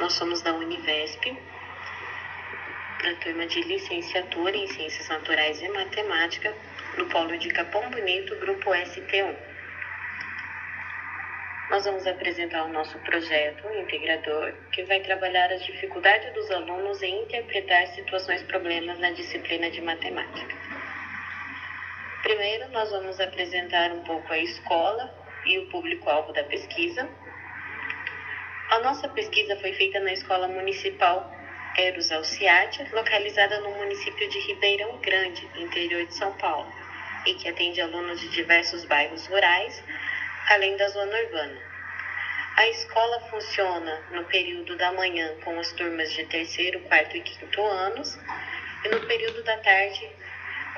Nós somos da Univesp, da turma de licenciatura em Ciências Naturais e Matemática, do Polo de Capão Bonito, grupo ST1. Nós vamos apresentar o nosso projeto integrador, que vai trabalhar as dificuldades dos alunos em interpretar situações e problemas na disciplina de matemática. Primeiro, nós vamos apresentar um pouco a escola e o público-alvo da pesquisa. A nossa pesquisa foi feita na Escola Municipal Eros Alciati, localizada no município de Ribeirão Grande, interior de São Paulo, e que atende alunos de diversos bairros rurais, além da zona urbana. A escola funciona no período da manhã com as turmas de 3º, 4º e 5º anos, e no período da tarde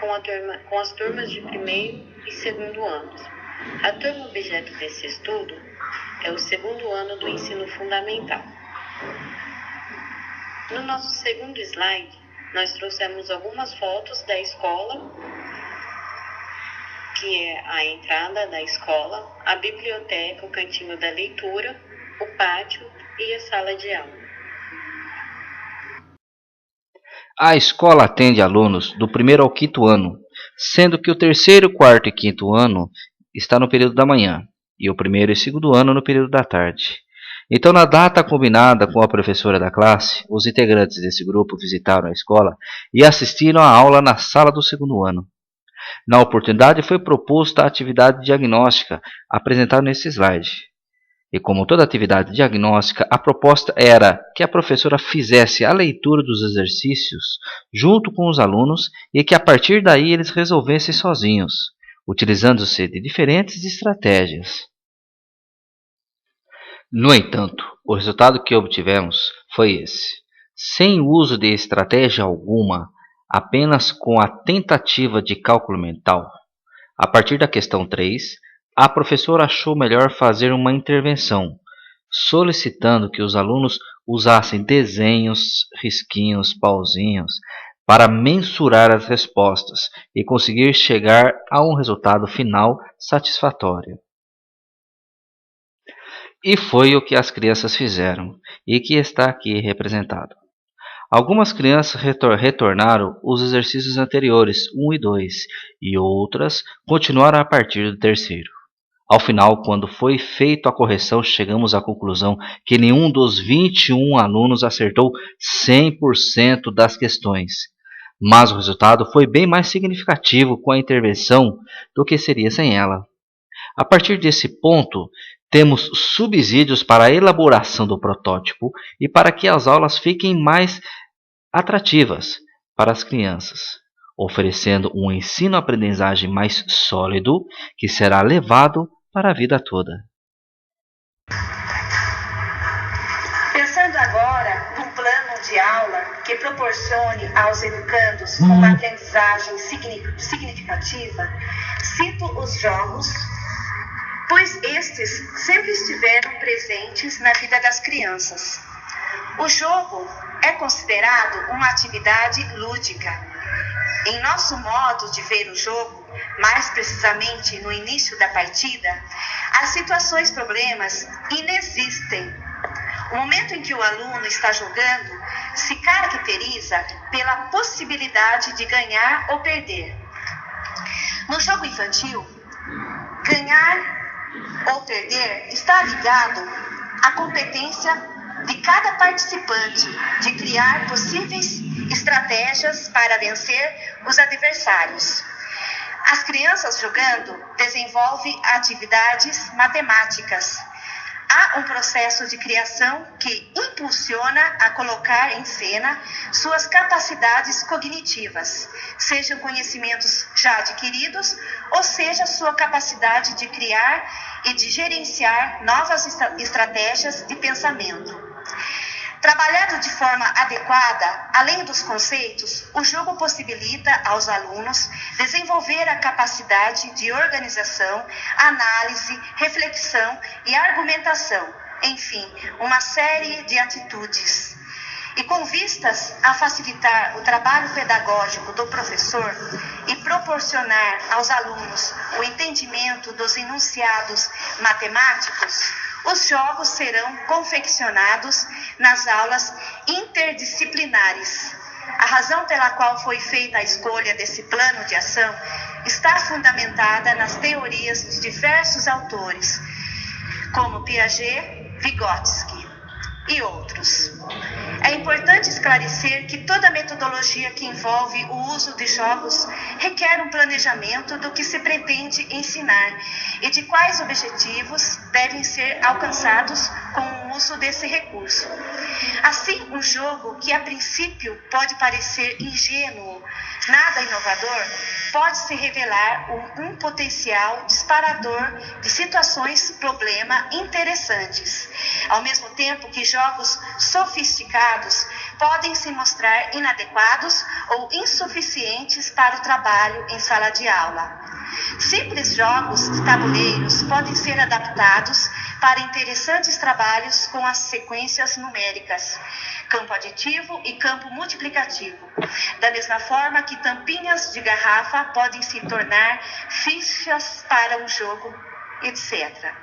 com as turmas de 1º e 2º anos. A turma objeto desse estudo é o 2º ano do ensino fundamental. No nosso segundo slide, nós trouxemos algumas fotos da escola, que é a entrada da escola, a biblioteca, o cantinho da leitura, o pátio e a sala de aula. A escola atende alunos do 1º ao 5º ano, sendo que o 3º, 4º e 5º ano está no período da manhã e o 1º e 2º ano no período da tarde. Então, na data combinada com a professora da classe, os integrantes desse grupo visitaram a escola e assistiram à aula na sala do 2º ano. Na oportunidade, foi proposta a atividade diagnóstica apresentada nesse slide. E como toda atividade diagnóstica, a proposta era que a professora fizesse a leitura dos exercícios junto com os alunos e que a partir daí eles resolvessem sozinhos, utilizando-se de diferentes estratégias. No entanto, o resultado que obtivemos foi esse. Sem o uso de estratégia alguma, apenas com a tentativa de cálculo mental, a partir da questão 3, a professora achou melhor fazer uma intervenção, solicitando que os alunos usassem desenhos, risquinhos, pauzinhos, para mensurar as respostas e conseguir chegar a um resultado final satisfatório. E foi o que as crianças fizeram, e que está aqui representado. Algumas crianças retornaram os exercícios anteriores, 1 e 2, e outras continuaram a partir do 3º. Ao final, quando foi feita a correção, chegamos à conclusão que nenhum dos 21 alunos acertou 100% das questões. Mas o resultado foi bem mais significativo com a intervenção do que seria sem ela. A partir desse ponto, temos subsídios para a elaboração do protótipo e para que as aulas fiquem mais atrativas para as crianças, oferecendo um ensino-aprendizagem mais sólido que será levado para a vida toda. Pensando agora num plano de aula que proporcione aos educandos uma aprendizagem significativa, cito os jogos, pois estes sempre estiveram presentes na vida das crianças. O jogo é considerado uma atividade lúdica. Em nosso modo de ver o jogo, mais precisamente no início da partida, as situações problemas inexistem. O momento em que o aluno está jogando se caracteriza pela possibilidade de ganhar ou perder. No jogo infantil, ganhar ou perder está ligado à competência de cada participante de criar possíveis estratégias para vencer os adversários. As crianças jogando desenvolvem atividades matemáticas. Há um processo de criação que impulsiona a colocar em cena suas capacidades cognitivas, sejam conhecimentos já adquiridos, ou seja, sua capacidade de criar e de gerenciar novas estratégias de pensamento. Trabalhado de forma adequada, além dos conceitos, o jogo possibilita aos alunos desenvolver a capacidade de organização, análise, reflexão e argumentação, enfim, uma série de atitudes. E com vistas a facilitar o trabalho pedagógico do professor e proporcionar aos alunos o entendimento dos enunciados matemáticos, Os jogos serão confeccionados nas aulas interdisciplinares. A razão pela qual foi feita a escolha desse plano de ação está fundamentada nas teorias de diversos autores, como Piaget, Vygotsky e outros. É importante esclarecer que toda metodologia que envolve o uso de jogos requer um planejamento do que se pretende ensinar e de quais objetivos devem ser alcançados com o uso desse recurso. Assim, um jogo que a princípio pode parecer ingênuo, nada inovador, pode se revelar um potencial disparador de situações problema interessantes, ao mesmo tempo que jogos sofisticados podem se mostrar inadequados ou insuficientes para o trabalho em sala de aula. Simples jogos de tabuleiros podem ser adaptados para interessantes trabalhos com as sequências numéricas, campo aditivo e campo multiplicativo, da mesma forma que tampinhas de garrafa podem se tornar fichas para um jogo, etc.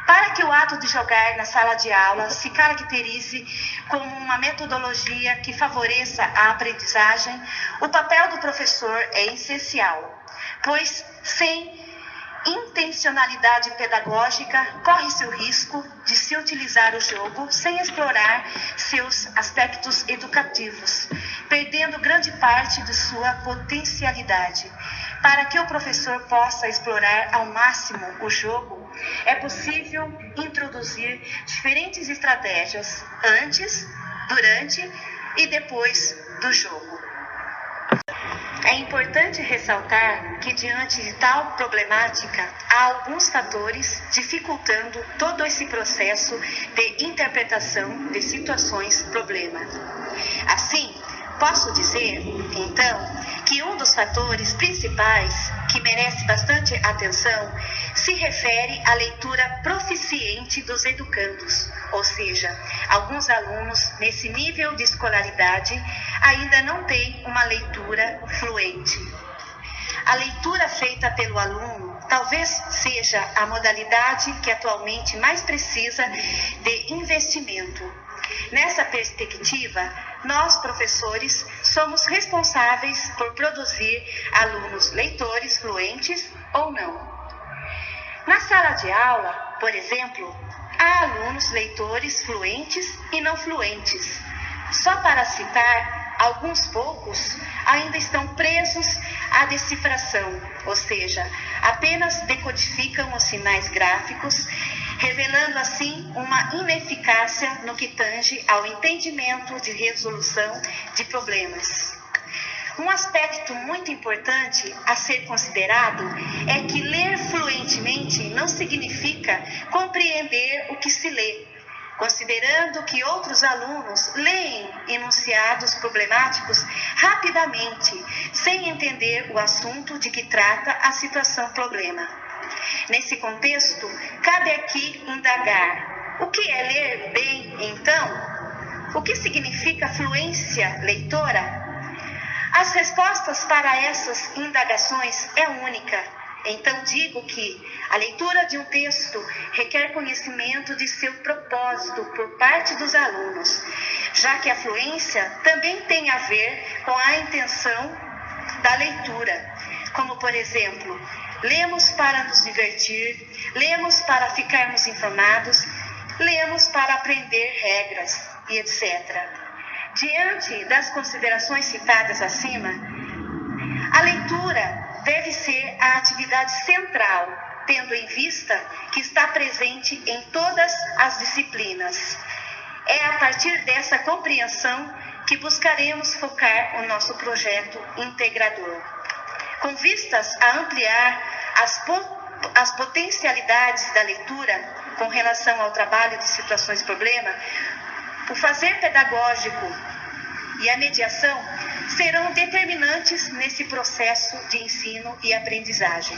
Para que o ato de jogar na sala de aula se caracterize como uma metodologia que favoreça a aprendizagem, o papel do professor é essencial, pois sem intencionalidade pedagógica corre-se o risco de se utilizar o jogo sem explorar seus aspectos educativos, perdendo grande parte de sua potencialidade. Para que o professor possa explorar ao máximo o jogo, é possível introduzir diferentes estratégias antes, durante e depois do jogo. É importante ressaltar que, diante de tal problemática, há alguns fatores dificultando todo esse processo de interpretação de situações-problema. Assim, posso dizer, então, que um dos fatores principais que merece bastante atenção se refere à leitura proficiente dos educandos, ou seja, alguns alunos nesse nível de escolaridade ainda não têm uma leitura fluente. A leitura feita pelo aluno talvez seja a modalidade que atualmente mais precisa de investimento. Nessa perspectiva, nós, professores, somos responsáveis por produzir alunos leitores fluentes ou não. Na sala de aula, por exemplo, há alunos leitores fluentes e não fluentes. Só para citar, alguns poucos ainda estão presos à decifração, ou seja, apenas decodificam os sinais gráficos, revelando assim uma ineficácia no que tange ao entendimento de resolução de problemas. Um aspecto muito importante a ser considerado é que ler fluentemente não significa compreender o que se lê, considerando que outros alunos leem enunciados problemáticos rapidamente, sem entender o assunto de que trata a situação-problema. Nesse contexto, cabe aqui indagar: o que é ler bem, então? O que significa fluência leitora? As respostas para essas indagações é única. Então digo que a leitura de um texto requer conhecimento de seu propósito por parte dos alunos, já que a fluência também tem a ver com a intenção da leitura, como por exemplo, lemos para nos divertir, lemos para ficarmos informados, lemos para aprender regras e etc. Diante das considerações citadas acima, a leitura deve ser a atividade central, tendo em vista que está presente em todas as disciplinas. É a partir dessa compreensão que buscaremos focar o nosso projeto integrador. Com vistas a ampliar as potencialidades da leitura com relação ao trabalho de situações-problema, o fazer pedagógico e a mediação serão determinantes nesse processo de ensino e aprendizagem.